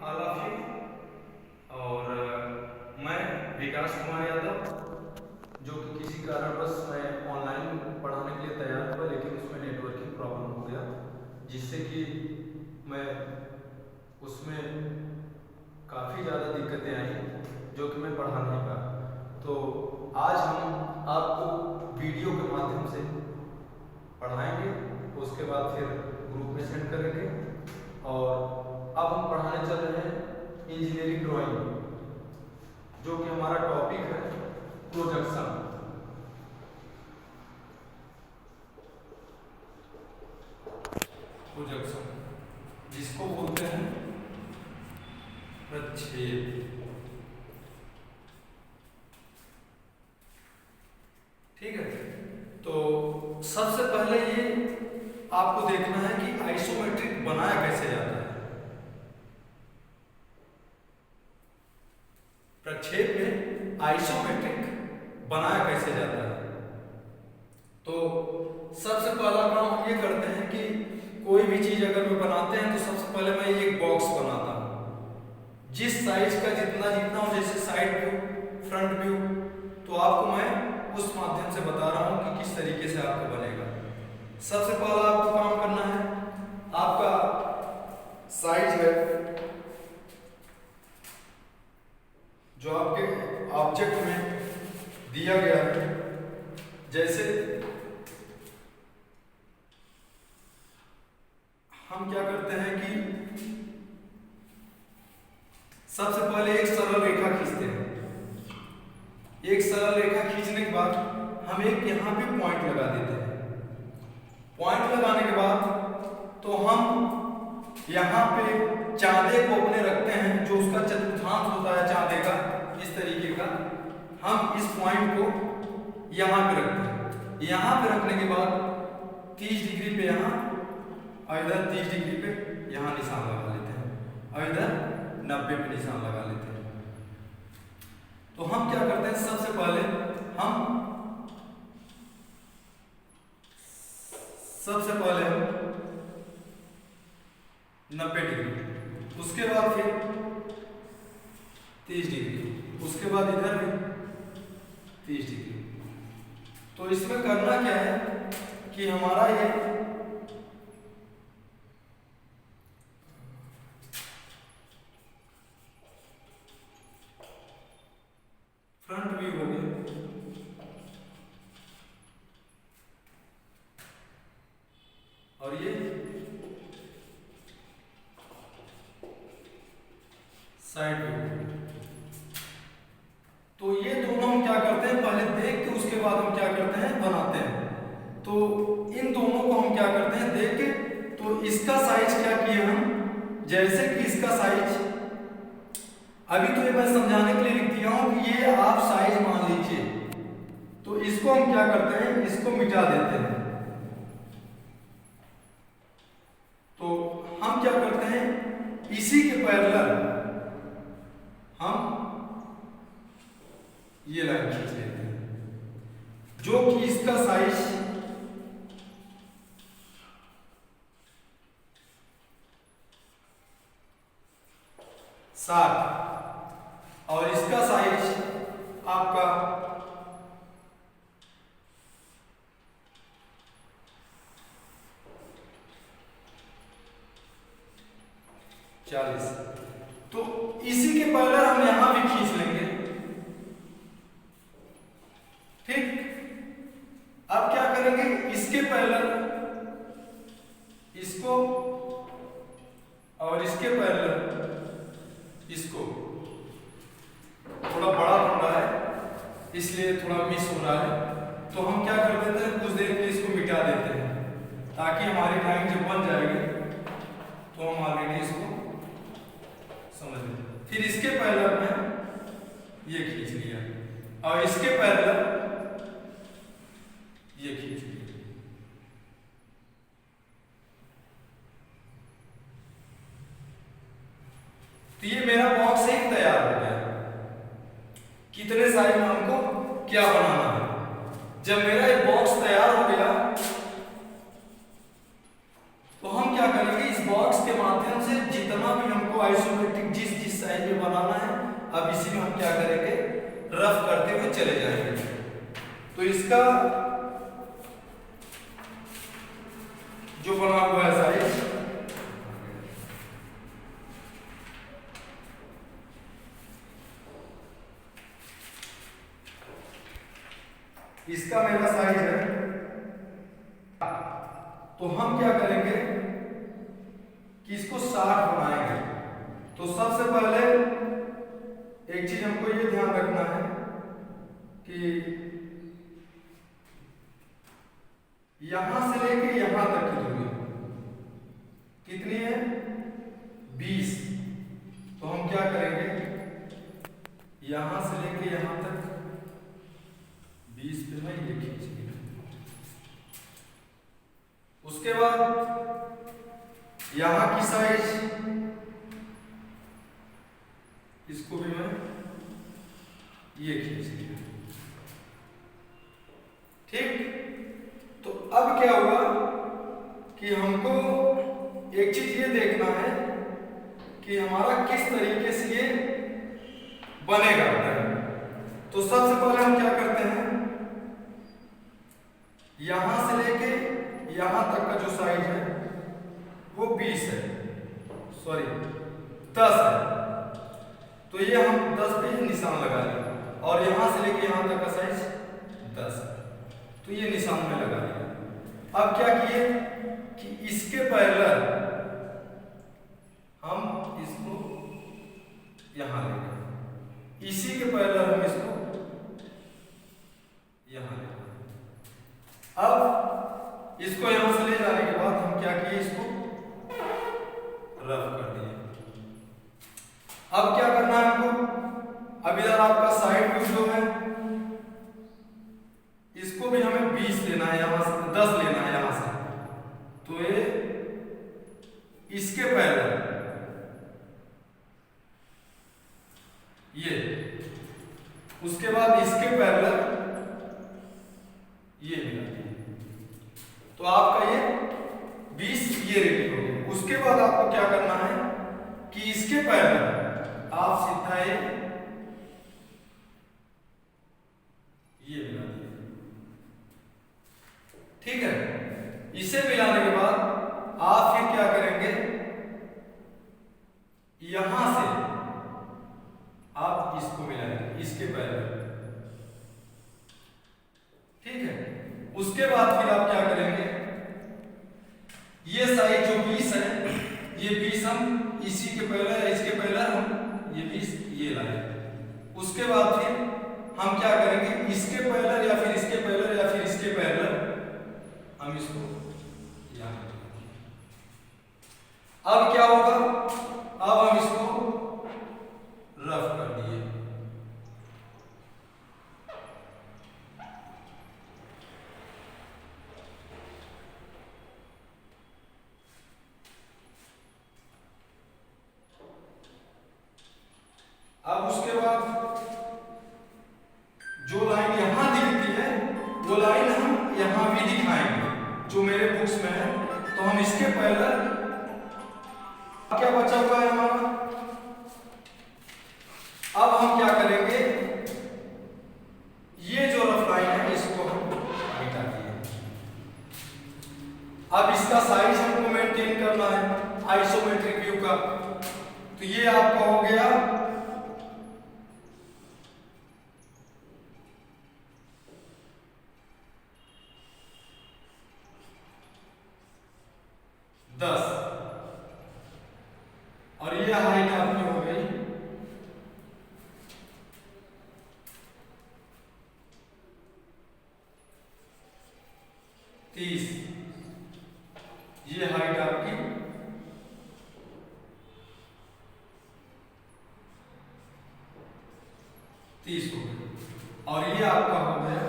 All of you. और मैं विकास कुमार यादव, जो कि किसी कारणवश मैं ऑनलाइन पढ़ाने के लिए तैयार हुआ, लेकिन उसमें नेटवर्किंग प्रॉब्लम हो गया, जिससे कि मैं उसमें काफ़ी ज़्यादा दिक्कतें आई, जो कि मैं पढ़ा नहीं पाया। तो आज हम आपको वीडियो के माध्यम से पढ़ाएंगे, उसके बाद फिर ग्रुप में सेंड करेंगे। और अब हम पढ़ाने चल रहे हैं इंजीनियरिंग ड्राइंग, जो कि हमारा टॉपिक है प्रोजेक्शन। प्रोजेक्शन जिसको बोलते हैं प्रक्षेप। ठीक है, तो सबसे पहले ये आपको देखना है कि आइसोमेट्रिक बनाया कैसे जाता है। प्रक्षेप में आइसोमेट्रिक बनाया कैसे जाता है। तो सबसे पहला काम हम ये करते हैं कि कोई भी चीज अगर मैं बनाते हैं तो सबसे पहले मैं एक बॉक्स बनाता हूं, जिस साइज का जितना हो, जैसे साइड व्यू, फ्रंट व्यू, तो आपको मैं उस माध्यम से बता रहा हूं कि किस तरीके से आपको बनेगा। सबसे पहला आपको काम करना है, आपका साइज है जो आपके ऑब्जेक्ट में दिया गया है। जैसे हम क्या करते हैं कि सबसे पहले एक सरल रेखा खींचते हैं। एक सरल रेखा खींचने के बाद हम एक यहां पे पॉइंट लगा देते हैं। पॉइंट लगाने के बाद तो हम यहां पे चांदे को अपने रखते हैं, जो उसका चतुर्थांश होता है चांदे का, इस तरीके का। हम इस पॉइंट को यहां पे रखते हैं। यहां पे रखने के बाद 30 डिग्री पे यहां और इधर 30 डिग्री पे यहां निशान लगा लेते हैं और इधर 90 पे निशान लगा लेते हैं। तो हम क्या करते हैं, सबसे पहले हम 90 डिग्री, उसके बाद फिर 30 डिग्री, उसके बाद इधर भी 30 डिग्री। तो इसमें करना क्या है कि हमारा ये फ्रंट व्यू हो गया और ये साइड व्यू। तो ये दोनों हम क्या करते हैं, पहले देख के उसके बाद हम क्या करते हैं, बनाते हैं। तो इन दोनों को हम क्या करते हैं, देख के, तो इसका साइज क्या किए हम, जैसे कि इसका साइज अभी तो ये मैं समझाने के लिए लिख दिया हूं कि ये आप साइज मान लीजिए। तो इसको हम क्या करते हैं, इसको मिटा देते हैं। तो हम क्या करते हैं, इसी के पैरेलल हम ये लाइन खींच लेते हैं, जो कि इसका साइज 60 और इसका साइज आपका 40। तो इसी के पैरेलल हम यहां भी खींच लेंगे। ठीक, अब क्या करेंगे, इसके पैरेलल इसको और इसके पैरेलल इसको। थोड़ा बड़ा बन रहा है इसलिए थोड़ा मिस हो रहा है, तो हम क्या कर देते हैं, कुछ देर के लिए इसको मिटा देते हैं, ताकि हमारी लाइन जब बन जाएगी तो हम ऑलरेडी इसको समझ लें। फिर इसके पैरेलल में ये खींच लिया और इसके पैरेलल ये खींच लिया। तो ये मेरा बॉक्स एक तैयार हो गया। कितने साइज में हमको क्या बनाना है। जब मेरा एक बॉक्स तैयार हो गया तो हम क्या करेंगे, इस बॉक्स के माध्यम से जितना भी हमको आइसोमेट्रिक जिस साइज में बनाना है, अब इसी में हम क्या करेंगे, रफ करते हुए चले जाएंगे। तो इसका जो बना हुआ है साइज, इसका मेरा साइज है, तो हम क्या करेंगे कि इसको 60 बनाएंगे। तो सबसे पहले एक चीज हमको ये ध्यान रखना है कि यहां से लेके यहां तक की दूरी कितनी है, 20। तो हम क्या करेंगे, यहां से लेके यहां तक 20 पे मैं ये खींचेंगे। उसके बाद यहां की साइज, इसको भी मैं ये खींच लिया। ठीक, तो अब क्या हुआ कि हमको एक चीज ये देखना है कि हमारा किस तरीके से ये बनेगा। तो सबसे पहले हम क्या करते हैं, यहां से लेके यहां तक का जो साइज है वो 20 है, सॉरी 10 है। तो ये हम 10 पे निशान लगा लिया, और यहां से लेके यहां तक का साइज 10 है, तो ये निशान में लगा लिया। अब क्या किए कि इसके पैरेलल हम इसको यहां ले गए, इसी के पैरेलल हम इसको यहां ले गए। अब इसको यहां से ले जाने के बाद हम क्या किए, इसको रफ कर दिए। अब क्या करना है हमको, अब इधर आपका साइड व्यू जो है, इसको भी हमें 20 लेना है, यहां से 10 लेना है यहां से। तो ये इसके पैरेलल ये, उसके बाद इसके पैरेलल ये मिला दिए। तो आपका ये 20 ये रेडी हो गया। उसके बाद आपको क्या करना है कि इसके पैरेलल आप सीधा ये मिला दिए। ठीक है, इसे मिलाने के बाद आप फिर क्या करेंगे, यहां से आप इसको मिलाएंगे इसके पैरेलल। ठीक है, उसके बाद फिर आप क्या करेंगे, ये साइज जो 20 है, ये 20 हम इसी के पैरेलल, इसके पैरेलल हम ये 20 ये लाए। उसके बाद फिर हम क्या करेंगे, इसके पैरेलल या फिर इसके पैरेलल या फिर इसके पैरेलल हम इसको यहां। अब क्या होगा, अब हम इसको रफ कर दिए। अब उसके बाद जो लाइन यहां दिखती है वो लाइन हम यहां भी दिखाएंगे जो मेरे बुक्स में है। तो हम इसके पैरेलल, क्या बचा हुआ है हमारा, अब हम क्या करेंगे, ये जो रफ लाइन है इसको हम मिटा दिए। अब इसका साइज हमको मेंटेन करना है आइसोमेट्रिक व्यू का। तो ये आपका हो गया 10, और ये हाइट आपकी हो गई 30। ये हाइट आपकी 30 हो गई, और ये आपका हो गया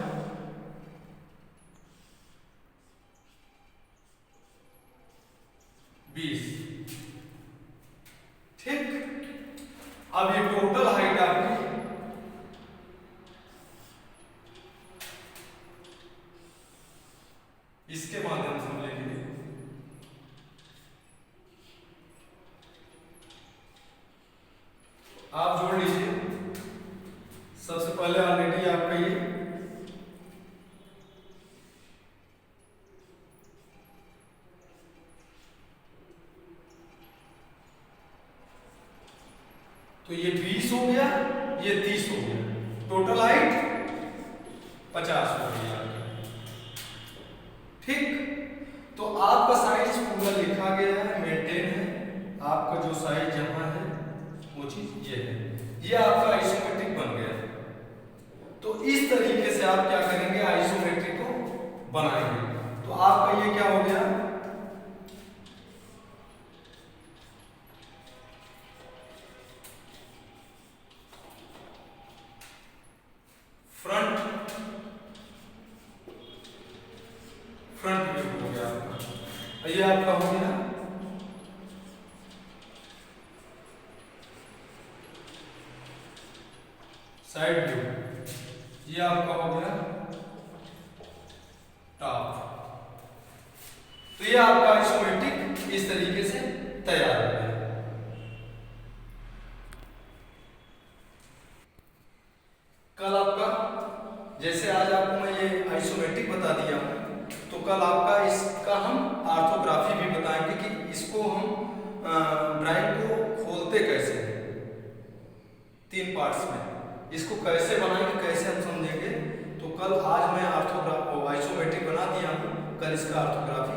20। ठीक, अब ये टोटल हाइट आपकी इसके माध्यम से हम लिखेंगे आप जोड़ लीजिए। सबसे पहले ऑलरेडी आपका ये तो ये 20 हो गया, ये 30 हो गया, टोटल हाइट 50 हो गया। ठीक, तो आपका साइज पूरा लिखा गया है, मेंटेन है। आपका जो साइज जहां है वो चीज ये है, ये आपका आइसोमेट्रिक बन गया। तो इस तरीके से आप क्या करेंगे, आइसोमेट्रिक को बनाएंगे। तो आपका ये क्या हो गया, फ्रंट व्यू हो गया आपका। ये आपका हो गया साइड व्यू, ये आपका हो गया टॉप। तो ये आपका आइसोमेट्रिक इस तरीके से तैयार हो गया। कल आपका, जैसे आज आपको मैं ये आइसोमेट्रिक बता दिया हूं, तो कल आपका इसका हम ऑर्थोग्राफी भी बताएंगे कि इसको हम ड्राइंग को खोलते कैसे हैं। 3 पार्ट्स में इसको कैसे बनाएंगे, कैसे हम समझेंगे। तो कल, आज मैं आइसोमेट्रिक बना दिया हूं, कल इसका ऑर्थोग्राफी